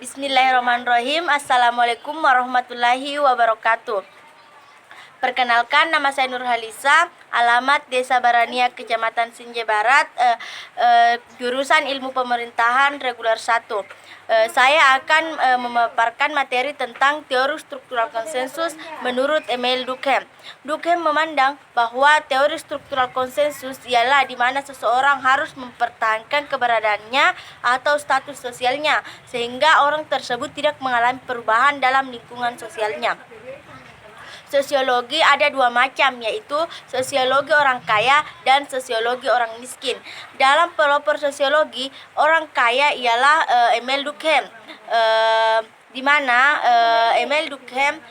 Bismillahirrahmanirrahim. Assalamualaikum warahmatullahi wabarakatuh. Perkenalkan, nama saya Nurhalisa, alamat Desa Barania, Kecamatan Sinje Barat, jurusan Ilmu Pemerintahan Reguler 1. Saya akan memaparkan materi tentang teori struktural konsensus menurut Emile Durkheim. Durkheim memandang bahwa teori struktural konsensus ialah di mana seseorang harus mempertahankan keberadaannya atau status sosialnya, sehingga orang tersebut tidak mengalami perubahan dalam lingkungan sosialnya. Sosiologi ada dua macam, yaitu sosiologi orang kaya dan sosiologi orang miskin. Dalam pelopor sosiologi, orang kaya ialah Emile Durkheim, di mana Emile Durkheim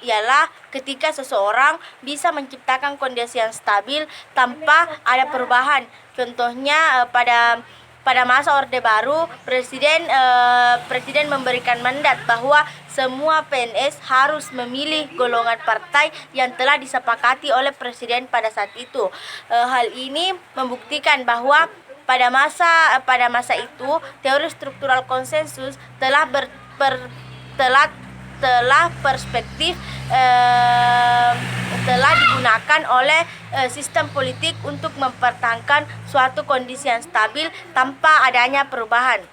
ialah ketika seseorang bisa menciptakan kondisi yang stabil tanpa ada perubahan. Contohnya pada masa Orde Baru, presiden memberikan mandat bahwa semua PNS harus memilih golongan partai yang telah disepakati oleh presiden pada saat itu. Hal ini membuktikan bahwa pada masa itu teori struktural konsensus telah perspektif telah digunakan oleh sistem politik untuk mempertahankan suatu kondisi yang stabil tanpa adanya perubahan.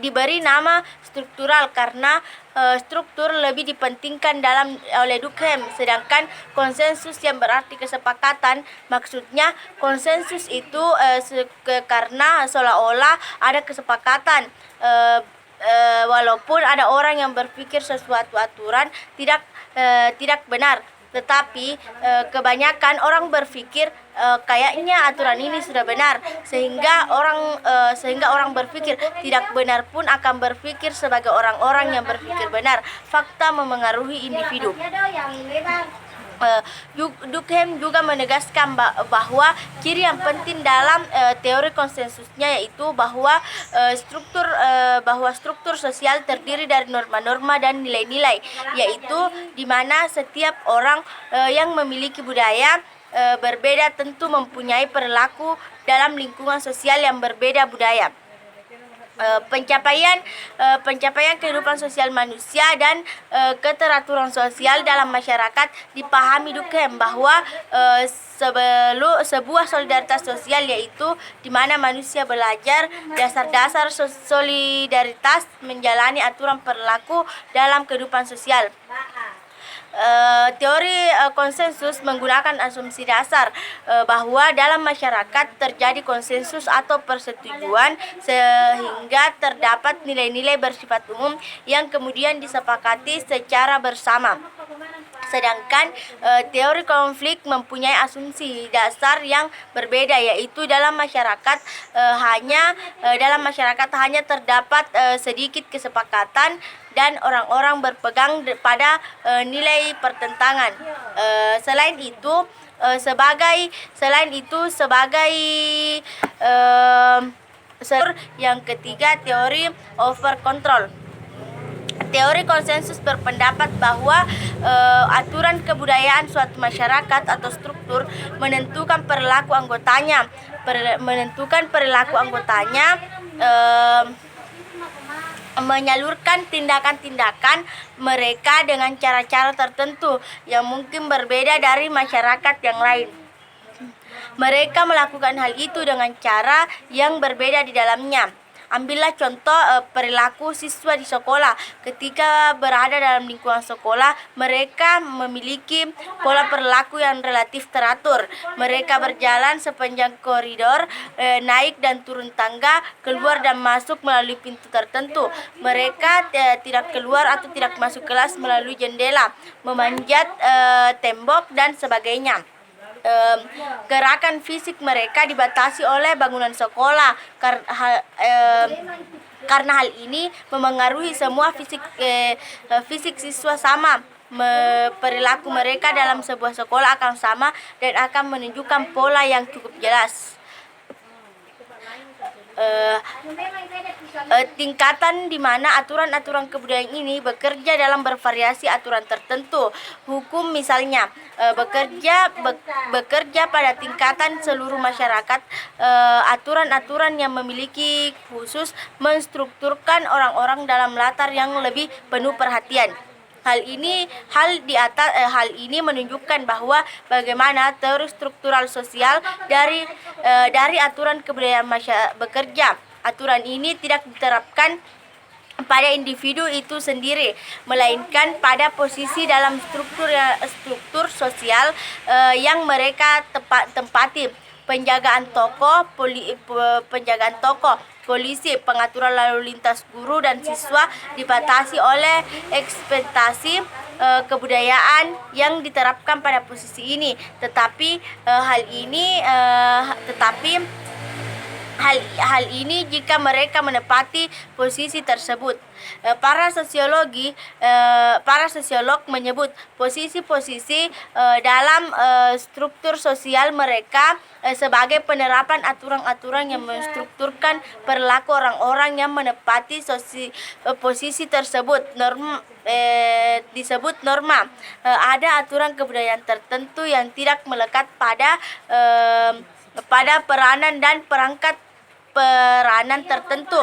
Diberi nama struktural karena struktur lebih dipentingkan oleh Durkheim, sedangkan konsensus yang berarti kesepakatan, maksudnya konsensus itu karena seolah-olah ada kesepakatan, walaupun ada orang yang berpikir sesuatu aturan tidak benar, tetapi kebanyakan orang berpikir kayaknya aturan ini sudah benar, sehingga orang berpikir tidak benar pun akan berpikir sebagai orang-orang yang berpikir benar. Fakta memengaruhi individu. Durkheim juga menegaskan bahwa ciri yang penting dalam teori konsensusnya yaitu bahwa struktur sosial terdiri dari norma-norma dan nilai-nilai, yaitu di mana setiap orang yang memiliki budaya berbeda tentu mempunyai perilaku dalam lingkungan sosial yang berbeda budaya. Pencapaian kehidupan sosial manusia dan keteraturan sosial dalam masyarakat dipahami Durkheim bahwa sebuah solidaritas sosial, yaitu di mana manusia belajar dasar-dasar solidaritas menjalani aturan perilaku dalam kehidupan sosial. Teori konsensus menggunakan asumsi dasar bahwa dalam masyarakat terjadi konsensus atau persetujuan sehingga terdapat nilai-nilai bersifat umum yang kemudian disepakati secara bersama. Sedangkan teori konflik mempunyai asumsi dasar yang berbeda, yaitu dalam masyarakat hanya terdapat sedikit kesepakatan dan orang-orang berpegang pada nilai pertentangan. Selain itu yang ketiga, teori over control. Teori konsensus berpendapat bahwa aturan kebudayaan suatu masyarakat atau struktur menentukan perilaku anggotanya, menyalurkan tindakan-tindakan mereka dengan cara-cara tertentu yang mungkin berbeda dari masyarakat yang lain. Mereka melakukan hal itu dengan cara yang berbeda di dalamnya. Ambillah contoh perilaku siswa di sekolah. Ketika berada dalam lingkungan sekolah, mereka memiliki pola perilaku yang relatif teratur. Mereka berjalan sepanjang koridor, naik dan turun tangga, keluar dan masuk melalui pintu tertentu. Mereka tidak keluar atau tidak masuk kelas melalui jendela, memanjat tembok dan sebagainya. Gerakan fisik mereka dibatasi oleh bangunan sekolah karena hal ini memengaruhi semua fisik siswa sama. Perilaku mereka dalam sebuah sekolah akan sama dan akan menunjukkan pola yang cukup jelas. tingkatan di mana aturan-aturan kebudayaan ini bekerja dalam bervariasi aturan tertentu. Hukum misalnya bekerja pada tingkatan seluruh masyarakat. Aturan-aturan yang memiliki khusus menstrukturkan orang-orang dalam latar yang lebih penuh perhatian. Hal ini menunjukkan bahwa bagaimana teori struktural sosial dari aturan kebudayaan bekerja. Aturan ini tidak diterapkan pada individu itu sendiri, melainkan pada posisi dalam struktur sosial yang mereka tempati. Penjagaan toko, polisi, pengaturan lalu lintas guru dan siswa dibatasi oleh ekspektasi kebudayaan yang diterapkan pada posisi ini. Tetapi hal ini jika mereka menepati posisi tersebut. Para sosiolog menyebut posisi-posisi dalam struktur sosial mereka sebagai penerapan aturan-aturan yang menstrukturkan perilaku orang-orang yang menepati posisi tersebut. Disebut norma. Ada aturan kebudayaan tertentu yang tidak melekat pada peranan dan peranan tertentu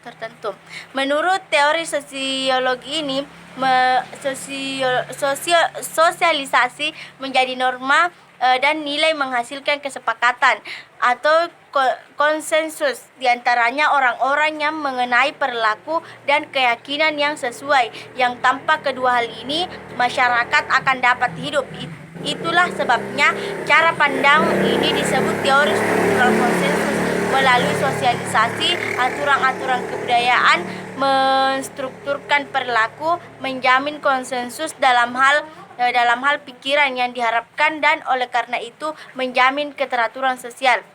tertentu. Menurut teori sosiologi ini, sosialisasi menjadi norma dan nilai menghasilkan kesepakatan atau konsensus di antaranya orang-orang yang mengenai perilaku dan keyakinan yang sesuai. Yang tanpa kedua hal ini, masyarakat akan dapat hidup. Itulah sebabnya cara pandang ini disebut teori struktural konsensus. Melalui sosialisasi, aturan-aturan kebudayaan menstrukturkan perilaku, menjamin konsensus dalam hal pikiran yang diharapkan, dan oleh karena itu menjamin keteraturan sosial.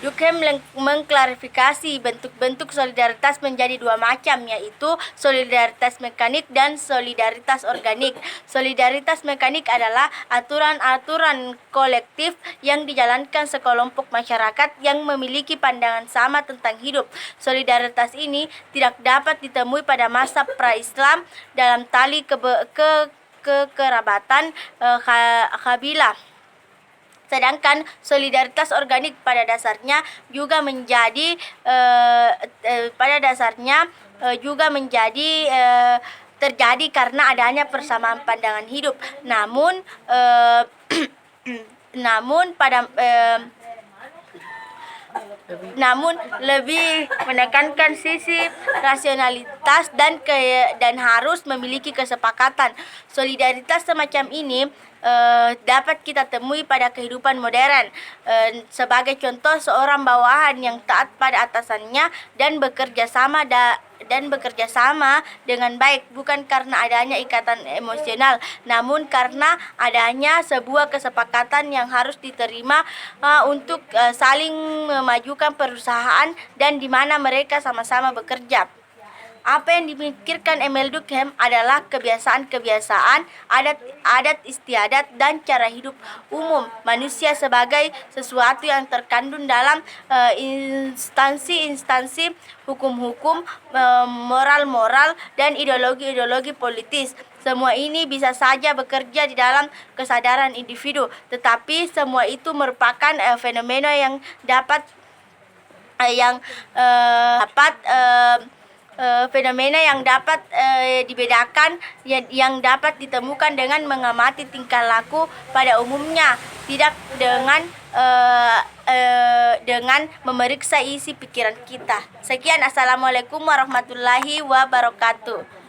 Durkheim mengklarifikasi bentuk-bentuk solidaritas menjadi dua macam, yaitu solidaritas mekanik dan solidaritas organik. Solidaritas mekanik adalah aturan-aturan kolektif yang dijalankan sekelompok masyarakat yang memiliki pandangan sama tentang hidup. Solidaritas ini tidak dapat ditemui pada masa pra-Islam dalam tali kekerabatan kabilah. Sedangkan solidaritas organik pada dasarnya juga menjadi terjadi karena adanya persamaan pandangan hidup. Namun lebih menekankan sisi rasionalitas dan harus memiliki kesepakatan. Solidaritas semacam ini dapat kita temui pada kehidupan modern. Sebagai contoh, seorang bawahan yang taat pada atasannya dan bekerja sama dengan baik, bukan karena adanya ikatan emosional, namun karena adanya sebuah kesepakatan yang harus diterima untuk saling memajukan perusahaan dan di mana mereka sama-sama bekerja. Apa yang dimikirkan Emile Durkheim adalah kebiasaan-kebiasaan, adat istiadat, dan cara hidup umum manusia sebagai sesuatu yang terkandung dalam instansi-instansi hukum-hukum, moral-moral, dan ideologi-ideologi politis. Semua ini bisa saja bekerja di dalam kesadaran individu, tetapi semua itu merupakan fenomena yang dapat dibedakan, yang dapat ditemukan dengan mengamati tingkah laku pada umumnya, tidak dengan memeriksa isi pikiran kita. Sekian, assalamualaikum warahmatullahi wabarakatuh.